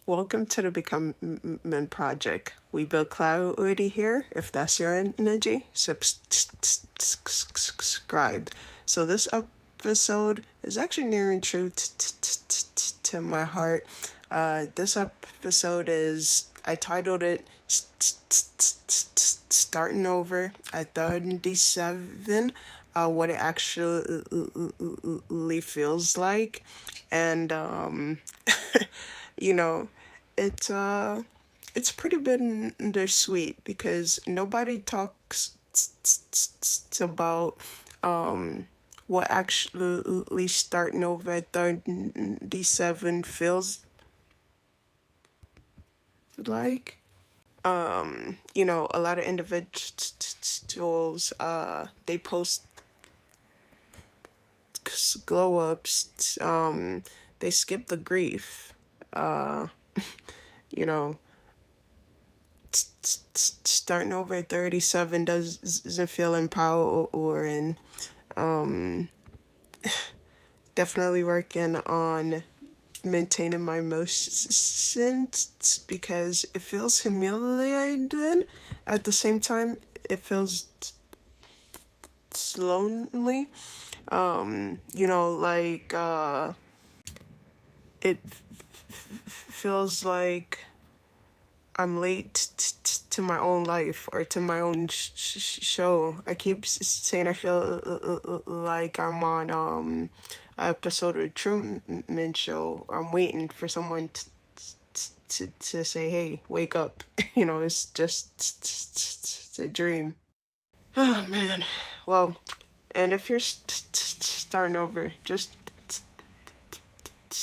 Welcome to the Become Men Project. We build clarity here. If that's your energy, subscribe. So this episode is actually near and true to my heart. This episode I titled it Starting Over at 37, what it actually feels like. And, you know, it's pretty bittersweet because nobody talks about what actually starting over at 37 feels like. A lot of individuals they post glow ups, they skip the grief. You know, starting over at 37 doesn't feel empowering. Definitely working on maintaining my emotions because it feels humiliating. At the same time, it feels lonely. It feels like I'm late to my own life or to my own show. I keep saying I feel like I'm on an episode of the Truman Show. I'm waiting for someone to say, "Hey, wake up!" It's just a dream. Oh man. Well, and if you're starting over, just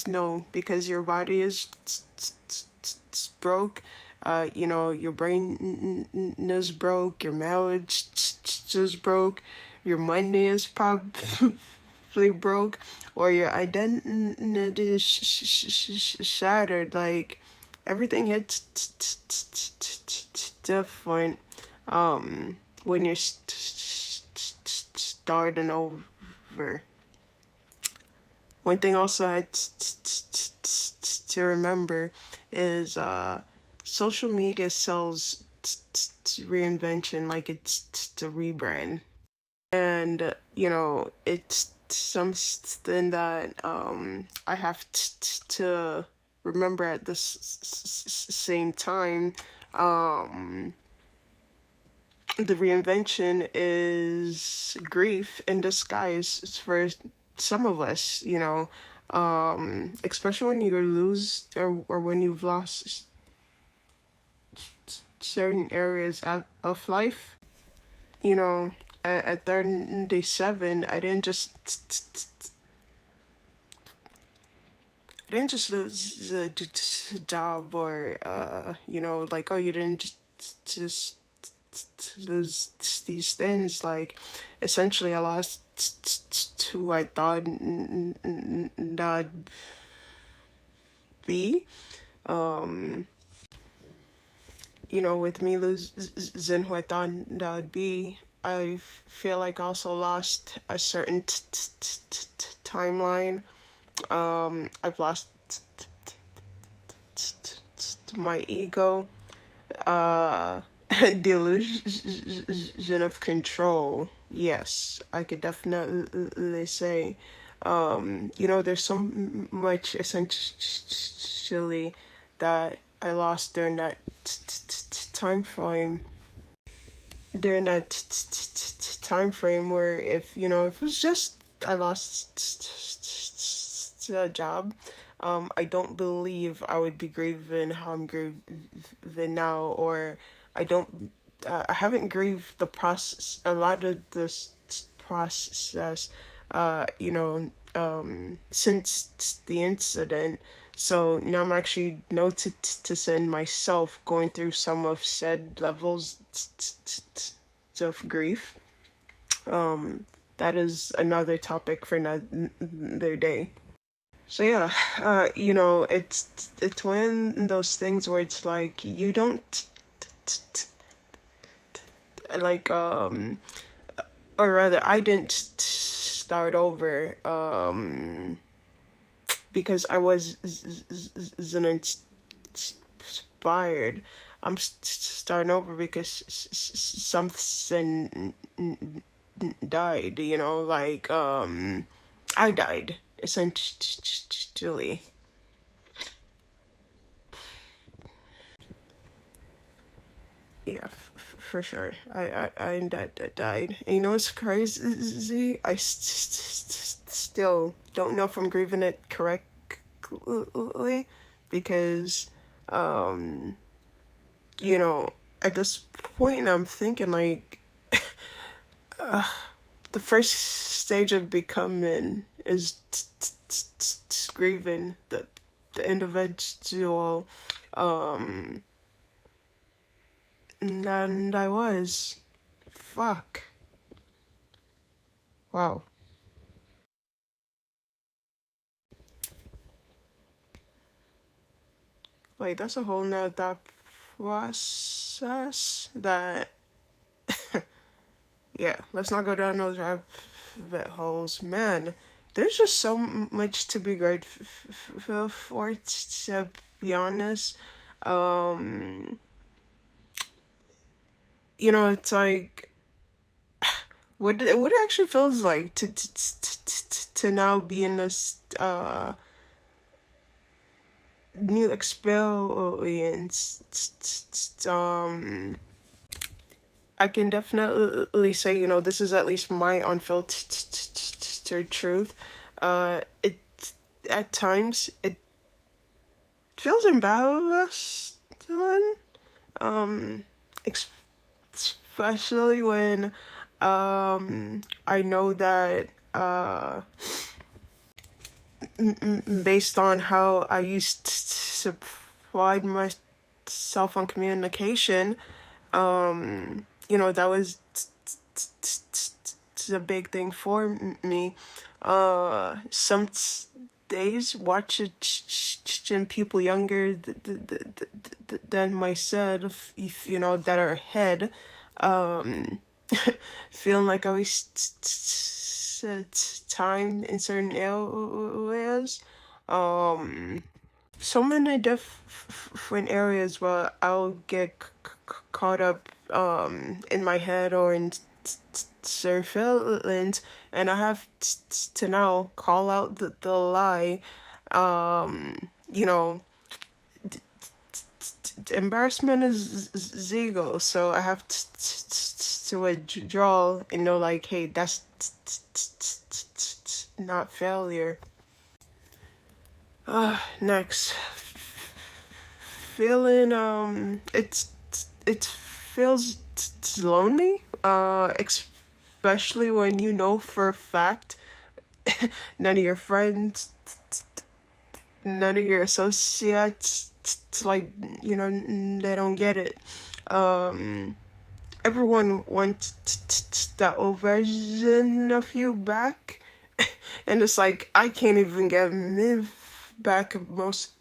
know because your body is broke. Your brain is broke, your marriage is broke, your money is probably broke, or your identity is shattered. Like everything hits different when you're starting over. One thing also I to remember is social media sells reinvention like it's a rebrand. And, it's something that I have to remember at the same time. The reinvention is grief in disguise for some of us, especially when you lose or when you've lost certain areas of life. At 37, I didn't just lose a job or like, oh, you didn't just lose these things. Like essentially I lost who I thought I'd be. With me losing who I thought I'd be, I feel like I also lost a certain timeline. I've lost my ego, delusion of control. Yes, I could definitely say, there's so much essentially that I lost during that time frame. During that time frame where if it was just I lost a job, I don't believe I would be grieving how I'm grieving now, or I haven't grieved the process, a lot of this process, since the incident. So now I'm actually noticing myself going through some of said levels of grief. That is another topic for another day. So yeah, it's one of those things where it's like you don't like or rather I didn't start over because I was inspired. I'm starting over because something died, like I died essentially. Yeah, for sure. I died. And you know what's crazy? I still don't know if I'm grieving it correctly because, um, you know, at this point I'm thinking like the first stage of becoming is grieving the individual, um, and I was. Fuck. Wow. Like that's a whole nother thought process that yeah, let's not go down those rabbit holes. Man, there's just so much to be grateful for, to be honest. Um, it's like what it actually feels like to now be in this new experience. I can definitely say, this is at least my unfiltered truth. It at times it feels embarrassing, um, especially when I know that based on how I used to pride myself on communication, that was a big thing for me. Some days watching people younger than myself, if that are ahead, um, feeling like I waste time in certain areas. Um, so many different areas where I'll get caught up in my head or in certain feelings, and I have to now call out the lie. You know, embarrassment is ego, so I have to withdraw and know like, hey, that's not failure. Next, feeling it feels lonely. Especially when you know for a fact none of your friends, none of your associates, like they don't get it. Um, Everyone wants that old version of you back, and it's like I can't even get me back most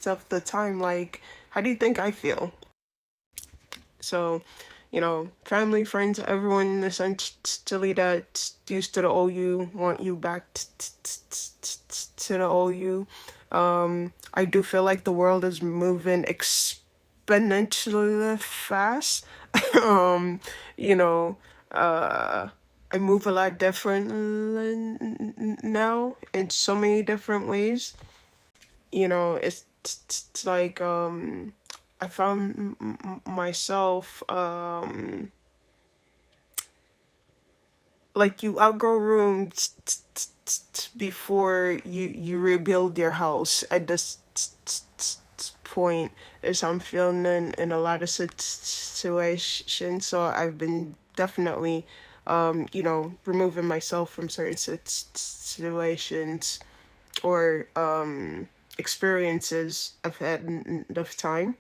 of the time. Like, how do you think I feel? So, family, friends, everyone essentially that used to the OU want you back to the OU. I do feel like the world is moving exponentially fast. um, you know, uh, I move a lot differently now in so many different ways. It's like I found myself like you outgrow rooms before you rebuild your house at this point as I'm feeling in a lot of situations. So I've been definitely removing myself from certain situations or experiences I've had enough time.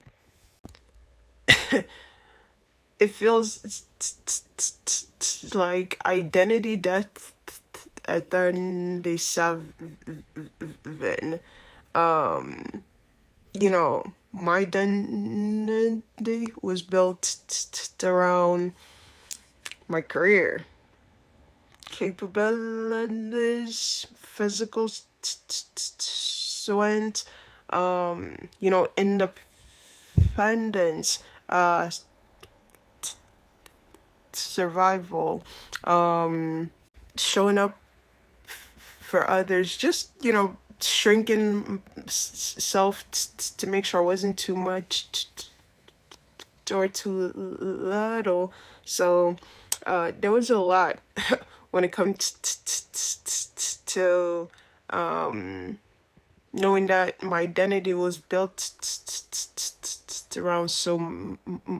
It feels like identity death at 37. Um, my identity was built around my career, capabilities, physical strength, independence, survival, showing up for others, just, shrinking self to make sure I wasn't too much or too little. So there was a lot when it comes to knowing that my identity was built around so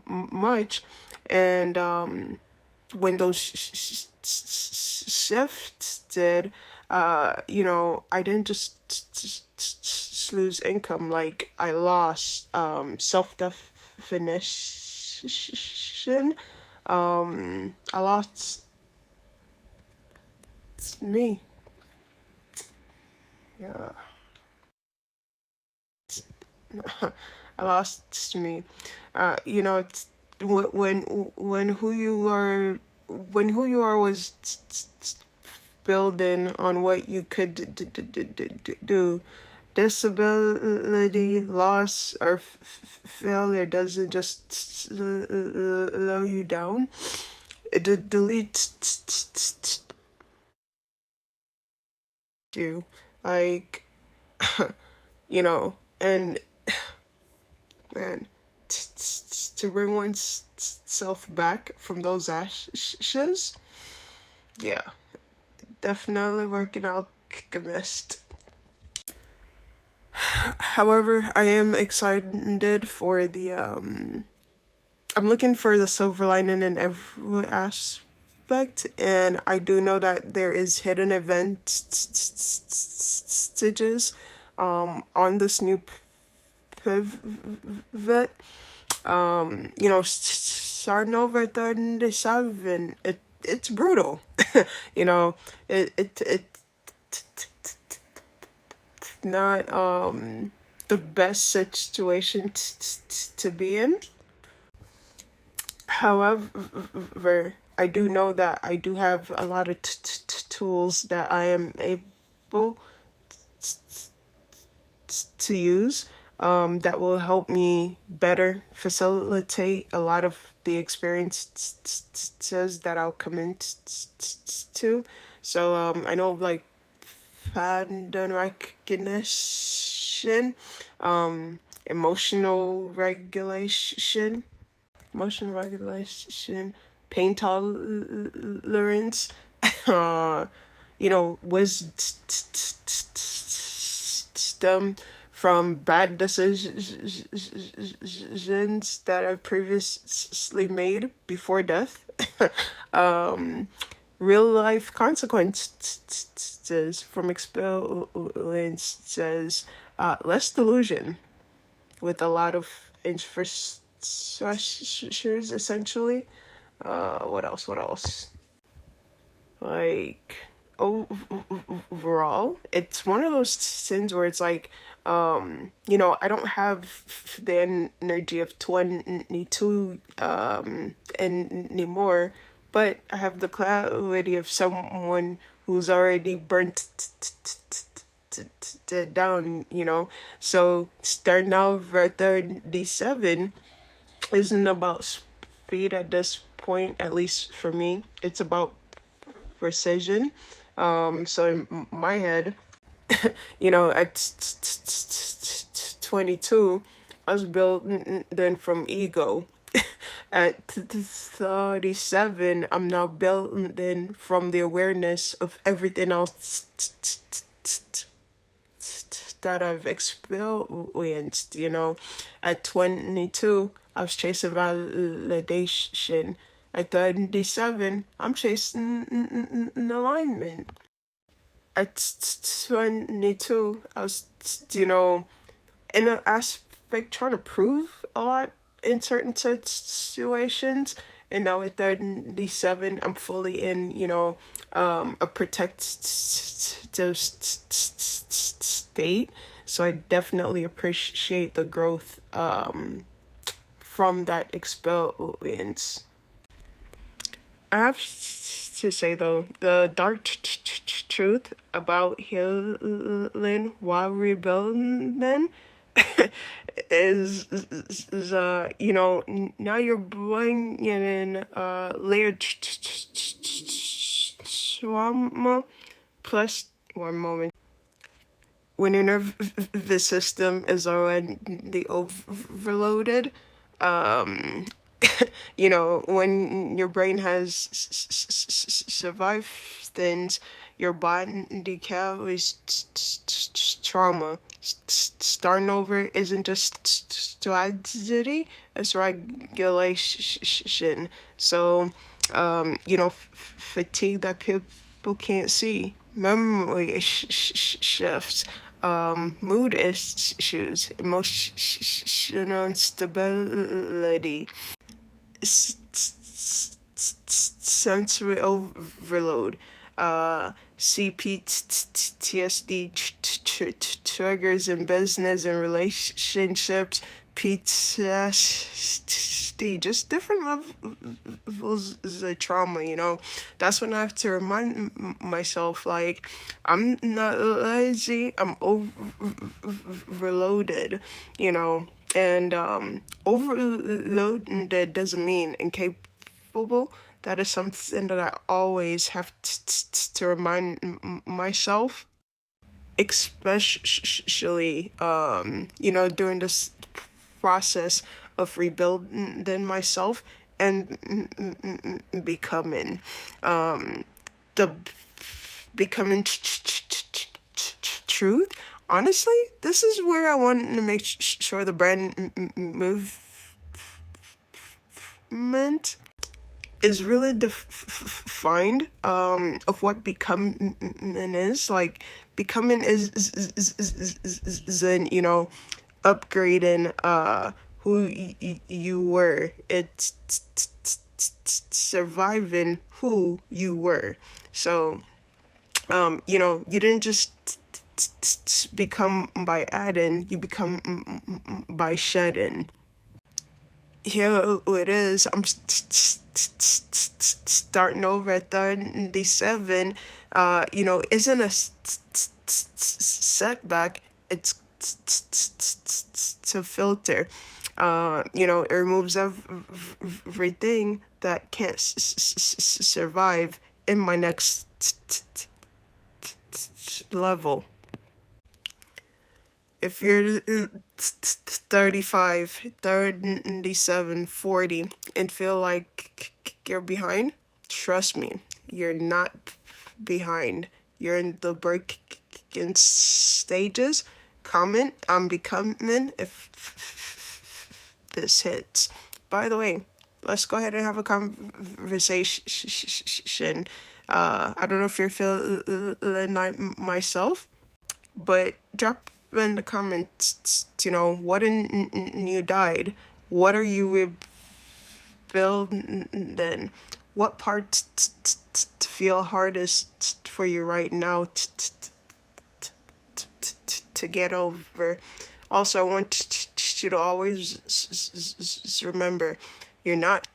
much. And when those shifted, I didn't just lose income. Like, I lost self definition. I lost me. Yeah. I lost me. It's when who you are was building on what you could do. Disability, loss, or failure doesn't just slow you down. It deletes you. Like, and man, to bring oneself back from those ashes, yeah, definitely working alchemist. However, I am excited for the I'm looking for the silver lining in every aspect, and I do know that there is hidden event stages on this new pivot. Starting over at 37, it's brutal. you know, it not the best situation to be in. However, I do know that I do have a lot of tools that I am able to use that will help me better facilitate a lot of the experiences that I'll come into. So I know, like, pattern recognition, emotional regulation, pain tolerance, uh, wisdom from bad decisions that I've previously made before death. um, Real life consequences from experiences, less delusion with a lot of infrastructures, essentially. What else? What else? Like, overall, it's one of those sins where it's like, I don't have the energy of 22 anymore, but I have the clarity of someone who's already burnt down, So starting out at 37 isn't about speed at this point, at least for me. It's about precision. So in my head, at 22, I was building from ego. At 37, I'm now building from the awareness of everything else that I've experienced. At 22, I was chasing validation. At 37, I'm chasing alignment. At 22, I was, in an aspect trying to prove a lot in certain situations. And now at 37, I'm fully in, a protective state. So I definitely appreciate the growth from that experience. I have to say, though, the dark truth about healing while rebuilding now you're bringing in layered trauma plus one moment when your nervous system is already overloaded. um when your brain has survived things, your body carries trauma. Starting over isn't just strategy, it's regulation. So, fatigue that people can't see, memory shifts, mood issues, emotional instability, sensory overload, CPTSD triggers in business and relationships, PTSD, just different levels of trauma, That's when I have to remind myself, like, I'm not lazy, I'm overloaded, and overloaded doesn't mean incapable. That is something that I always have to remind myself, especially during this process of rebuilding myself and becoming the becoming truth. Honestly, this is where I want to make sure the brand movement is really defined of what becoming is. Like, becoming isn't upgrading who you were. It's surviving who you were. So you didn't just become by adding, you become by shedding. Here it is. I'm starting over at 37. Isn't a setback. It's to filter. It removes everything that can't survive in my next level. If you're 35, 37, 40, and feel like you're behind, trust me, you're not behind. You're in the breaking stages. Comment on becoming if this hits. By the way, let's go ahead and have a conversation. I don't know if you're feeling like myself, but drop in the comments, what in you died? What are you rebuilding? What parts feel hardest for you right now to get over? Also, I want you to always remember, you're not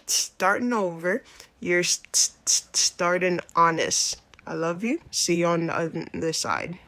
starting over, you're starting honest. I love you. See you on the other side.